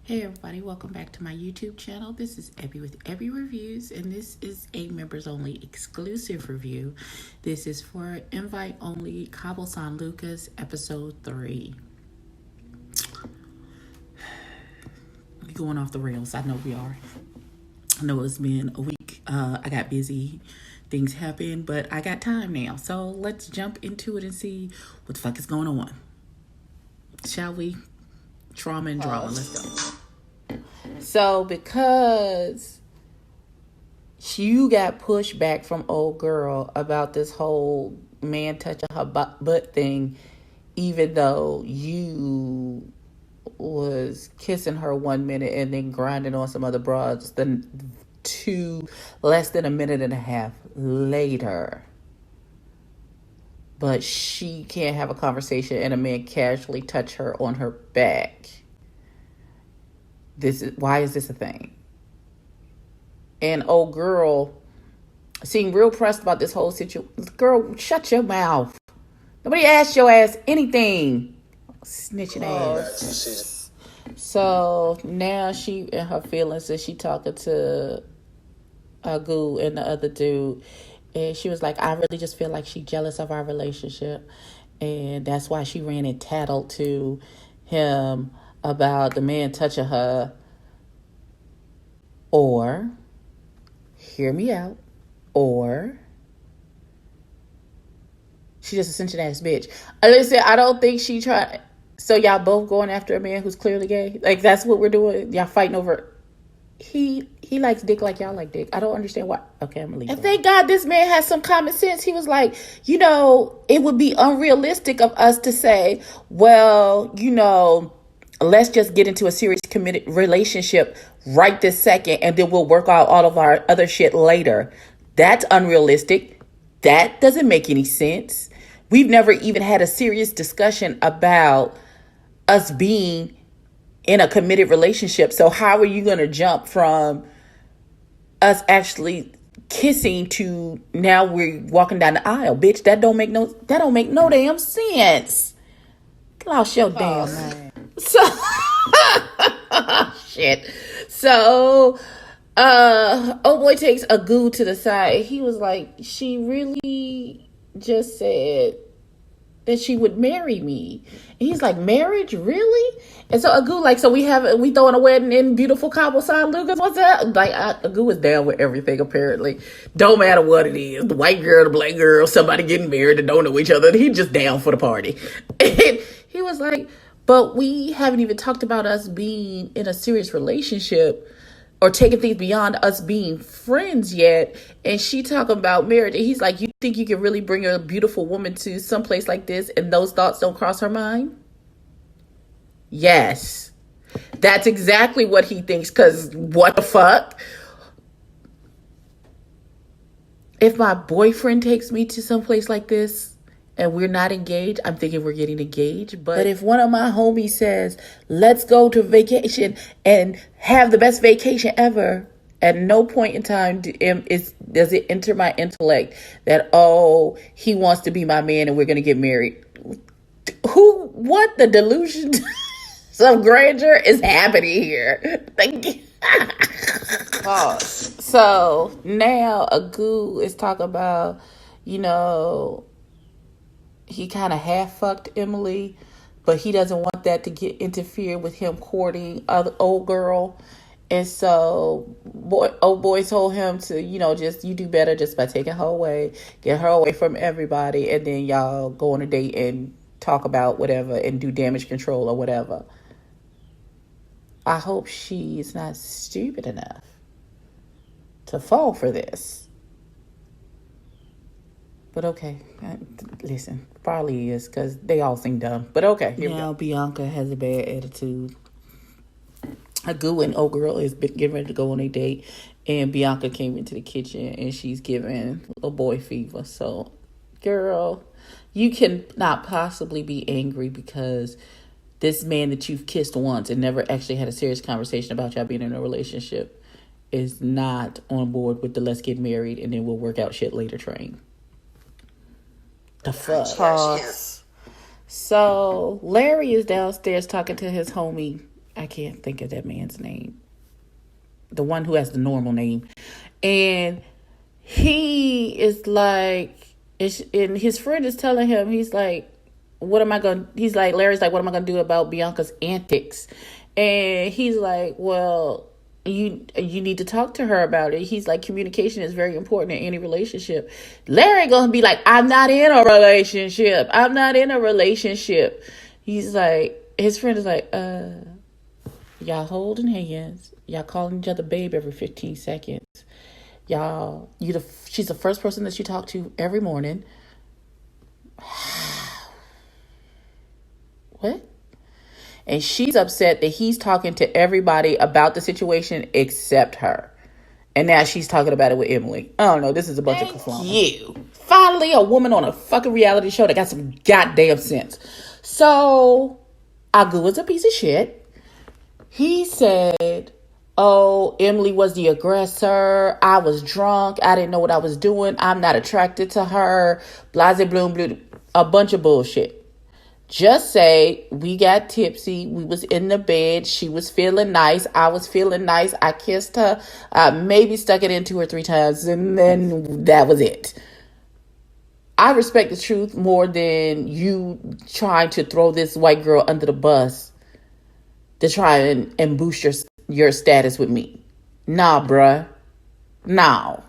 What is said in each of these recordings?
Hey everybody, welcome back to my YouTube channel. This is Ebby with Ebby Reviews, and this is a members only exclusive review. This is for invite only Cabo San Lucas episode 3. We're going off the rails. I know we are. I know it's been a week. I got busy. Things happen, but I got time now. So let's jump into it and see what the fuck is going on. Shall we? Trauma and drama. Let's go. So because you got pushback from old girl about this whole man touching her butt thing, even though you was kissing her 1 minute and then grinding on some other broads less than a minute and a half later. But she can't have a conversation and a man casually touch her on her back. Why is this a thing? And old girl seemed real pressed about this whole situation. Girl, shut your mouth. Nobody asked your ass anything. Snitching ass. So now she in her feelings and she talking to Agu and the other dude. And she was like, I really just feel like she's jealous of our relationship. And that's why she ran and tattled to him about the man touching her. Or, hear me out, or she just a sensitive ass bitch. Listen, I don't think she tried. So y'all both going after a man who's clearly gay? Like, that's what we're doing? Y'all fighting over... He likes dick like y'all like dick. I don't understand why. Okay, I'm gonna leave. And thank God this man has some common sense. He was like, it would be unrealistic of us to say, well, let's just get into a serious committed relationship right this second and then we'll work out all of our other shit later. That's unrealistic. That doesn't make any sense. We've never even had a serious discussion about us being in a committed relationship. So how are you going to jump from us actually kissing to now we're walking down the aisle? Bitch, that don't make no damn sense. Lost your damn mind. So shit. So old boy takes Agu to the side. He was like, she really just said that she would marry me. And he's like, marriage? Really? And so Agu, we throwing a wedding in beautiful Cabo San Lucas. What's that? Like, Agu is down with everything, apparently. Don't matter what it is. The white girl, the black girl, somebody getting married that don't know each other. He just down for the party. And he was like, but we haven't even talked about us being in a serious relationship or taking things beyond us being friends yet. And she talking about marriage. And he's like, you think you can really bring a beautiful woman to someplace like this and those thoughts don't cross her mind? Yes. That's exactly what he thinks, because what the fuck? If my boyfriend takes me to someplace like this and we're not engaged, I'm thinking we're getting engaged. But if one of my homies says, let's go to vacation and have the best vacation ever, at no point in time does it enter my intellect that, oh, he wants to be my man and we're going to get married. What the delusion of grandeur is happening here? Thank you. So now Agu is talking about, he kind of half fucked Emily, but he doesn't want that to get interfered with him courting other old girl. And so old boy told him to, you do better just by taking her away, get her away from everybody, and then y'all go on a date and talk about whatever and do damage control or whatever. I hope she's not stupid enough to fall for this. But okay, listen, probably is, because they all seem dumb. But okay, here now Bianca has a bad attitude. Agu and old girl is getting ready to go on a date, and Bianca came into the kitchen and she's giving a boy fever. So, girl, you can not possibly be angry because this man that you've kissed once and never actually had a serious conversation about y'all being in a relationship is not on board with the let's get married and then we'll work out shit later train. The fuck? So Larry is downstairs talking to his homie I can't think of that man's name. The one who has the normal name. And he is like, and his friend is telling him, he's like, Larry's like, what am I going to do about Bianca's antics? And he's like, well, you need to talk to her about it. He's like, communication is very important in any relationship. Larry gonna be like, I'm not in a relationship. He's like, his friend is like, y'all holding hands. Y'all calling each other babe every 15 seconds. Y'all, she's the first person that you talk to every morning. What? And she's upset that he's talking to everybody about the situation except her. And now she's talking about it with Emily. I don't know. This is a bunch of kerfluffle. You. Finally, a woman on a fucking reality show that got some goddamn sense. So, Agu was a piece of shit. He said, oh, Emily was the aggressor. I was drunk. I didn't know what I was doing. I'm not attracted to her. Blase, bloom, blue. A bunch of bullshit. Just say we got tipsy. We was in the bed. She was feeling nice. I was feeling nice. I kissed her. I maybe stuck it in 2 or 3 times. And then that was it. I respect the truth more than you trying to throw this white girl under the bus to try and boost your status with me. Nah, bruh. Nah.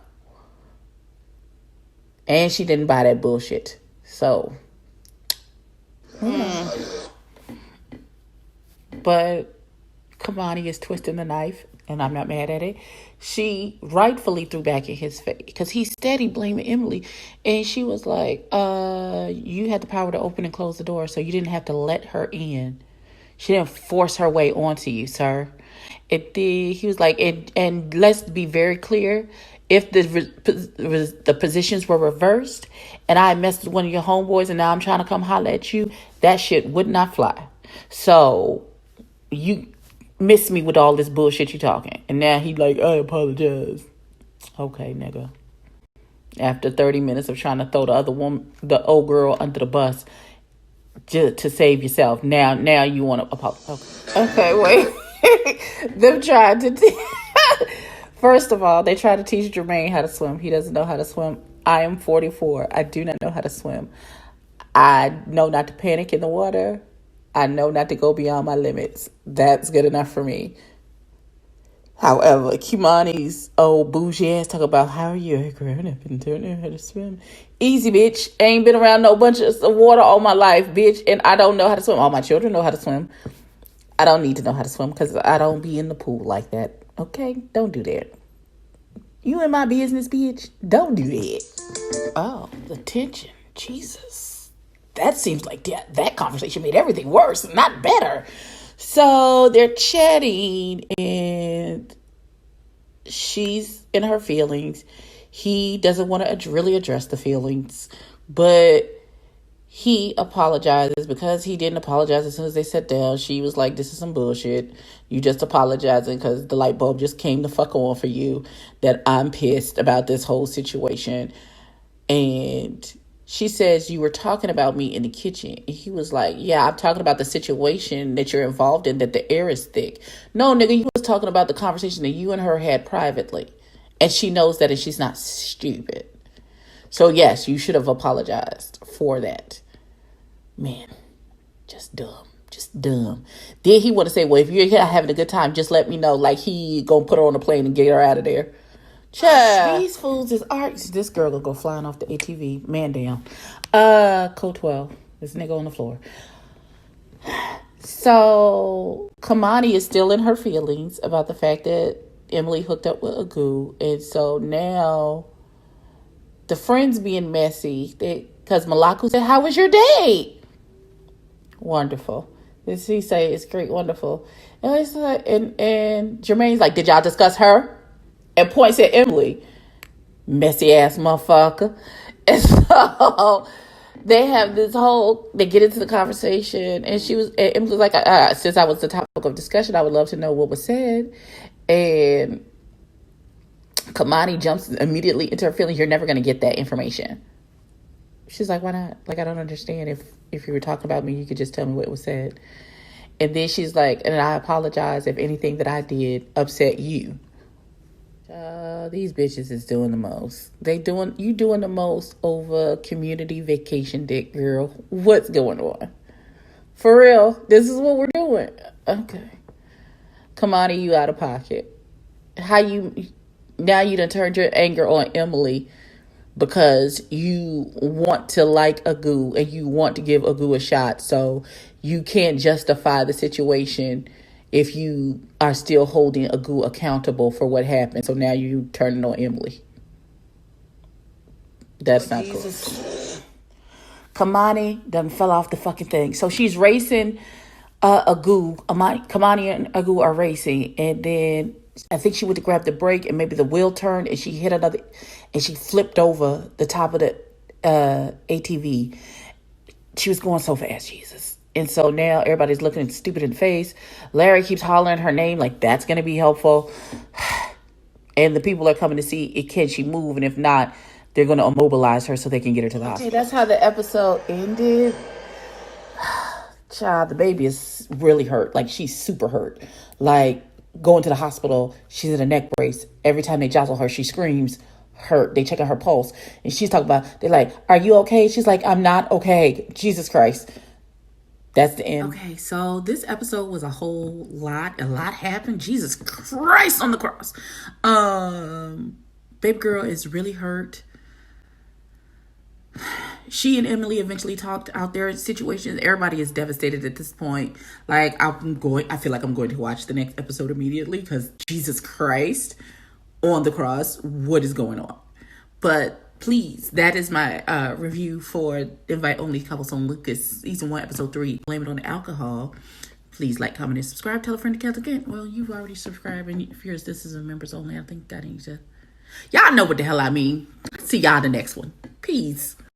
And she didn't buy that bullshit. So... But Kamani is twisting the knife, and I'm not mad at it. She rightfully threw back in his face because he's steady blaming Emily. And she was like, you had the power to open and close the door, so you didn't have to let her in. She didn't force her way onto you, sir. He was like, and let's be very clear. If the positions were reversed and I messed with one of your homeboys and now I'm trying to come holler at you, that shit would not fly. So you miss me with all this bullshit you talking. And now he like, I apologize. Okay, nigga. After 30 minutes of trying to throw the old girl under the bus to save yourself. Now you want to apologize. Okay, wait. Them trying to... First of all, they try to teach Jermaine how to swim. He doesn't know how to swim. I am 44. I do not know how to swim. I know not to panic in the water. I know not to go beyond my limits. That's good enough for me. However, Kimani's old bougie ass talk about how are you growing up and don't know how to swim. Easy, bitch. Ain't been around no bunch of water all my life, bitch. And I don't know how to swim. All my children know how to swim. I don't need to know how to swim because I don't be in the pool like that. Okay? Don't do that. You in my business, bitch. Don't do that. Oh, the tension. Jesus. That seems like that conversation made everything worse, not better. So they're chatting and she's in her feelings. He doesn't want to really address the feelings, but he apologizes because he didn't apologize as soon as they sat down. She was like, this is some bullshit. You just apologizing because the light bulb just came the fuck on for you that I'm pissed about this whole situation. And she says, you were talking about me in the kitchen. And he was like, yeah, I'm talking about the situation that you're involved in, that the air is thick. No, nigga, you was talking about the conversation that you and her had privately. And she knows that and she's not stupid. So yes, you should have apologized for that. Man, just dumb. Then he want to say, well, if you're having a good time, just let me know. Like he gonna put her on a plane and get her out of there. Child. These fools is art. This girl gonna go flying off the ATV. Man down. Code 12. This nigga on the floor. So Kamani is still in her feelings about the fact that Emily hooked up with Agu. And so now the friends being messy. Because Malaku said, how was your date? Wonderful. This he say it's great, wonderful. And it's like, and Jermaine's like, did y'all discuss her? And points at Emily. Messy ass motherfucker. And so they have this whole, they get into the conversation and Emily was like, since I was the topic of discussion, I would love to know what was said. And Kamani jumps immediately into her feelings. You're never going to get that information. She's like, why not? Like, I don't understand. If you were talking about me, you could just tell me what was said. And then she's like, and I apologize if anything that I did upset you. These bitches is doing the most. You doing the most over community vacation, dick girl. What's going on? For real, this is what we're doing. Okay. Kamani, you out of pocket. Now you done turned your anger on Emily because you want to like Agu and you want to give Agu a shot. So you can't justify the situation if you are still holding Agu accountable for what happened. So now you turning on Emily. That's not cool. Kamani done fell off the fucking thing. So she's racing Agu. Kamani and Agu are racing. And then I think she went to grab the brake and maybe the wheel turned and she hit another and she flipped over the top of the ATV. She was going so fast, Jesus. And so now everybody's looking stupid in the face. Larry keeps hollering her name like that's going to be helpful. And the people are coming to see can she move, and if not, they're going to immobilize her so they can get her to the hospital. That's how the episode ended. Child, the baby is really hurt. Like, she's super hurt. Like, going to the hospital, she's in a neck brace. Every time they jostle her, she screams, hurt. They check out her pulse. And she's talking about, they're like, are you okay? She's like, I'm not okay. Jesus Christ. That's the end. Okay, so this episode was a lot happened. Jesus Christ on the cross. Baby girl is really hurt. She and Emily eventually talked out their situations. Everybody is devastated at this point. Like, I feel like I'm going to watch the next episode immediately because Jesus Christ on the cross, what is going on? But please, that is my review for Invite Only Couples on Lucas, Season 1, Episode 3, Blame It on the Alcohol. Please like, comment, and subscribe. Tell a friend to tell again. Well, you've already subscribed, and if yours, this is a members only. I think I need to... Y'all know what the hell I mean. See y'all in the next one. Peace.